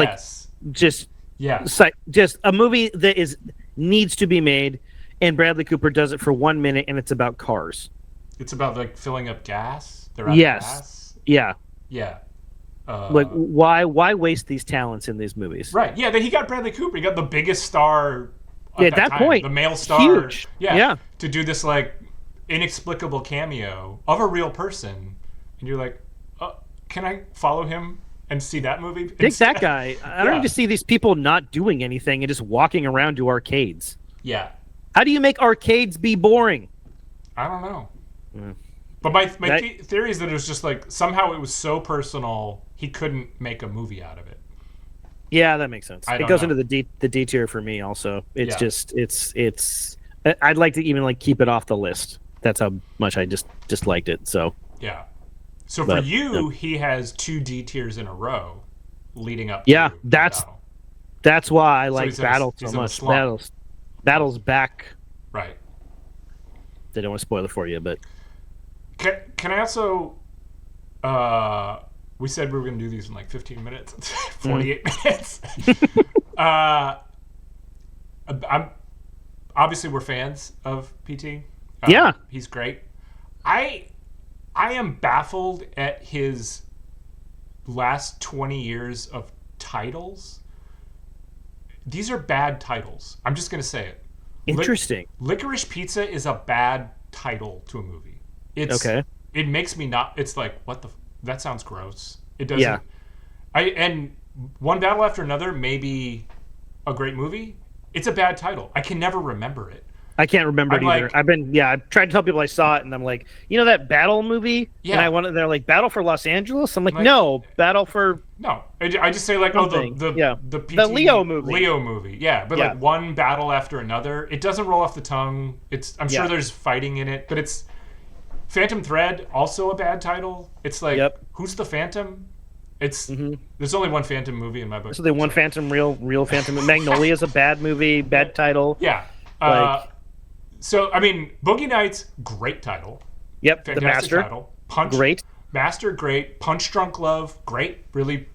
just a movie that needs to be made, and Bradley Cooper does it for 1 minute, and it's about cars. It's about like filling up gas. They're out of gas. Yeah. Yeah. Like why waste these talents in these movies? Right. Yeah. He got Bradley Cooper. He got the biggest star. At that point, the male star. Huge. Yeah. To do this like inexplicable cameo of a real person, and you're like, can I follow him and see that movie? Dig that guy. I don't need to see these people not doing anything and just walking around to arcades. Yeah. How do you make arcades be boring? I don't know. But my theory is that it was just like somehow it was so personal he couldn't make a movie out of it. Yeah, that makes sense. It goes into the D tier for me also. It's just it's I'd like to even like keep it off the list. That's how much I just disliked it. So yeah. So for you, he has 2 D tiers in a row, leading up. Yeah, to that's why I like Battle so much. Battle's back. Right. They don't want to spoil it for you, but can I also? We said we were going to do these in like 15 minutes. 48 minutes. Obviously, we're fans of PT. Yeah, he's great. I am baffled at his last 20 years of titles. These are bad titles. I'm just going to say it. Interesting. Licorice Pizza is a bad title to a movie. It's okay. It makes me not. It's like what the. That sounds gross. It doesn't. Yeah. And One Battle After Another may be a great movie. It's a bad title. I can never remember it. I can't remember it either. I've tried to tell people I saw it, and I'm like, that Battle movie? Yeah. And they're like, Battle for Los Angeles? I'm like, no, Battle for... No. I just say like, something. The Leo movie. Leo movie, yeah. But like One Battle After Another, it doesn't roll off the tongue. I'm sure there's fighting in it, but it's... Phantom Thread, also a bad title. It's like, who's the Phantom? It's There's only one Phantom movie in my book. So the one Phantom, real Phantom. Magnolia is a bad movie, bad title. Yeah. So, I mean, Boogie Nights, great title. Yep. Fantastic The Master. Title. Punch, great. Master, great. Punch Drunk Love, great. Really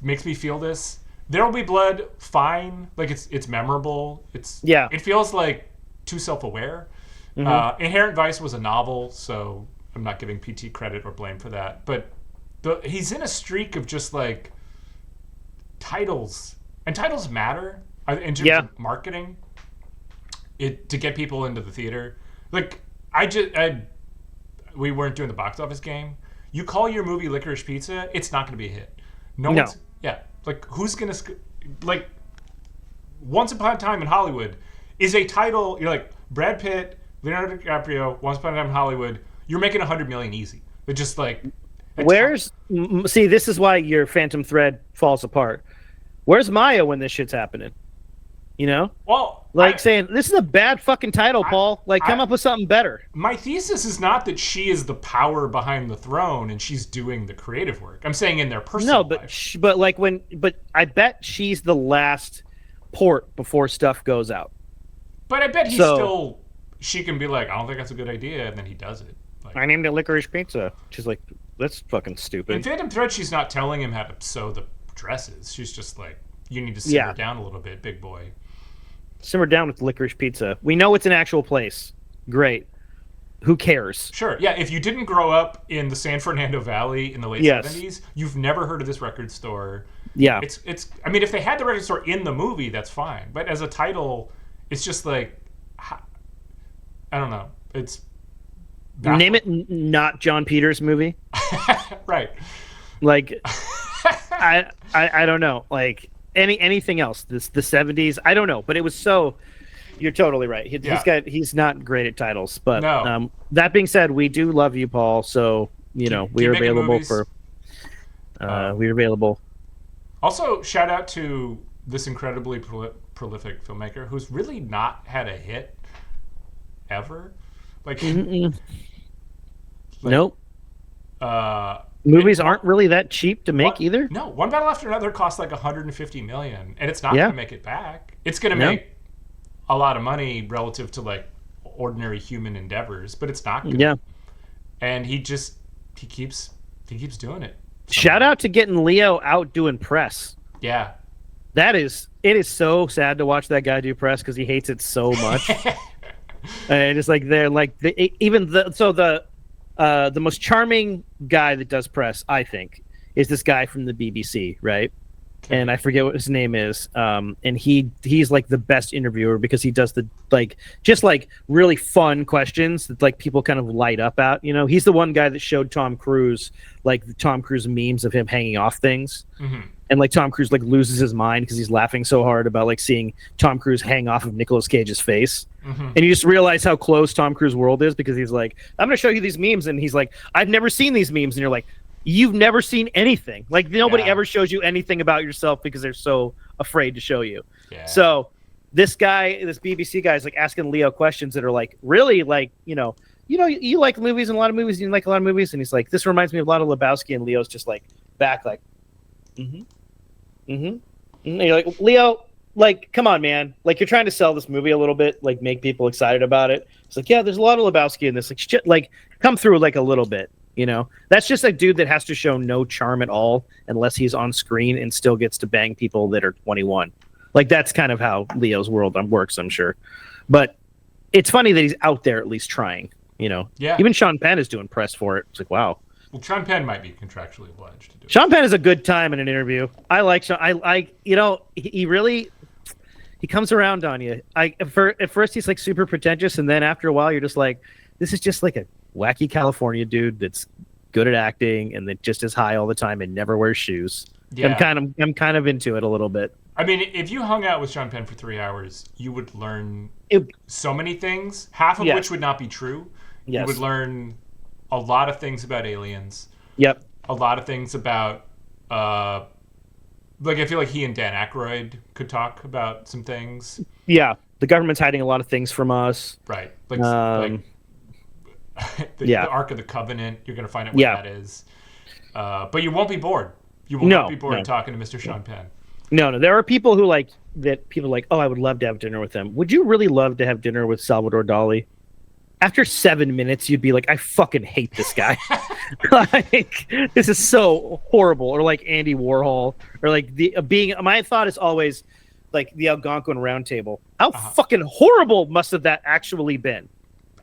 makes me feel this. There Will Be Blood, fine. Like, it's memorable. It feels like too self-aware. Inherent Vice was a novel, so I'm not giving PT credit or blame for that. But he's in a streak of just, like, titles. And titles matter in terms of marketing. To get people into the theater. Like, we weren't doing the box office game. You call your movie Licorice Pizza, it's not going to be a hit. No. Like, who's going to... Like, Once Upon a Time in Hollywood is a title... You're like, Brad Pitt, Leonardo DiCaprio, Once Upon a Time in Hollywood, you're making $100 million easy. But just, like... See, this is why your Phantom Thread falls apart. Where's Maya when this shit's happening? Well, saying this is a bad fucking title, Paul. Like, come up with something better. My thesis is not that she is the power behind the throne and she's doing the creative work. I'm saying in their personal life. But I bet she's the last port before stuff goes out. But I bet she can be like, I don't think that's a good idea, and then he does it. Like, I named it Licorice Pizza. She's like, that's fucking stupid. In Phantom Thread, she's not telling him how to sew the dresses. She's just like, you need to simmer down a little bit, big boy. Simmer down with licorice pizza. We know it's an actual place. Great. Who cares? Sure. Yeah. If you didn't grow up in the San Fernando Valley in the late 70s, you've never heard of this record store. Yeah. It's. I mean, if they had the record store in the movie, that's fine. But as a title, it's just like, I don't know. It's baffling. Name it not John Peters movie. Right. Like, I don't know. Like anything else. The 70s. I don't know. But it was so. You're totally right. He's not great at titles. But no. That being said, we do love you, Paul. So we are available for. We're available. Also, shout out to this incredibly prolific filmmaker who's really not had a hit ever. Like, nope. Movies aren't really that cheap to make either. No, One Battle After Another cost like $150 million, and it's not going to make it back. It's going to make a lot of money relative to like ordinary human endeavors, but it's not. Gonna. And he keeps doing it. Shout out to getting Leo out doing press. Yeah. It is so sad to watch that guy do press because he hates it so much. And it's like they're like the most charming guy that does press, I think, is this guy from the BBC, right? Okay. And I forget what his name is. And he's like the best interviewer because he does the just really fun questions that like people kind of light up at. He's the one guy that showed Tom Cruise like the Tom Cruise memes of him hanging off things. Mm-hmm. And like Tom Cruise like loses his mind because he's laughing so hard about like seeing Tom Cruise hang off of Nicolas Cage's face. Mm-hmm. And you just realize how close Tom Cruise's world is because he's like, I'm going to show you these memes. And he's like, I've never seen these memes. And you're like, you've never seen anything. Like nobody ever shows you anything about yourself because they're so afraid to show you. Yeah. So this BBC guy is like asking Leo questions that are like, really like, you like movies and a lot of movies. You like a lot of movies. And he's like, this reminds me of a lot of Lebowski. And Leo's just like back like, and you're like, Leo, like, come on, man. Like, you're trying to sell this movie a little bit, like, make people excited about it. It's like, yeah, there's a lot of Lebowski in this. Like, shit, like, come through, like, a little bit, That's just a dude that has to show no charm at all unless he's on screen and still gets to bang people that are 21. Like, that's kind of how Leo's world works, I'm sure. But it's funny that he's out there at least trying, Yeah. Even Sean Penn is doing press for it. It's like, wow. Well, Sean Penn might be contractually obliged to do it. Sean Penn is a good time in an interview. I like Sean. He comes around on you. At first he's like super pretentious, and then after a while you're just like, this is just like a wacky California dude that's good at acting and that just is high all the time and never wears shoes. Yeah. I'm kind of into it a little bit. I mean, if you hung out with Sean Penn for 3 hours, you would learn so many things, half of which would not be true. Yes. You would learn a lot of things about aliens. Yep. A lot of things about, I feel like he and Dan Aykroyd could talk about some things. Yeah. The government's hiding a lot of things from us. Right. The Ark of the Covenant, you're going to find out what that is. But you won't be bored. You will not be bored talking to Mr. Sean Penn. No. There are people who oh, I would love to have dinner with him. Would you really love to have dinner with Salvador Dali? After 7 minutes, you'd be like, I fucking hate this guy. Like, this is so horrible. Or like Andy Warhol. Or like my thought is always like the Algonquin Round Table. How fucking horrible must have that actually been?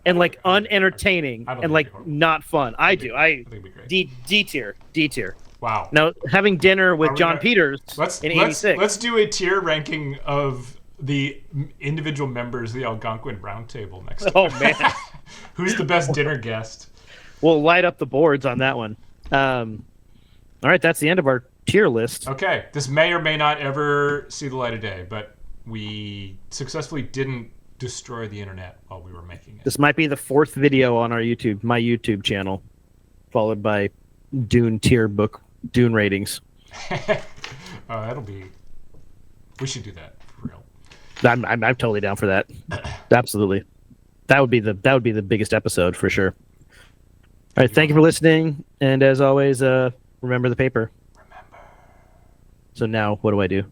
And like unentertaining and like not fun. I think it'd be great. D tier. Wow. Now, having dinner with John Peters in 86. Let's do a tier ranking of the individual members of the Algonquin Round Table next time. Oh, man. Who's the best dinner guest? We'll light up the boards on that one. All right, that's the end of our tier list. Okay, this may or may not ever see the light of day, but we successfully didn't destroy the internet while we were making it. This might be the 4th video on my YouTube channel, followed by Dune ratings. We should do that for real. I'm totally down for that. Absolutely. That would be the biggest episode for sure. All right, thank you for listening, and as always, remember the paper. Remember. So now, what do I do?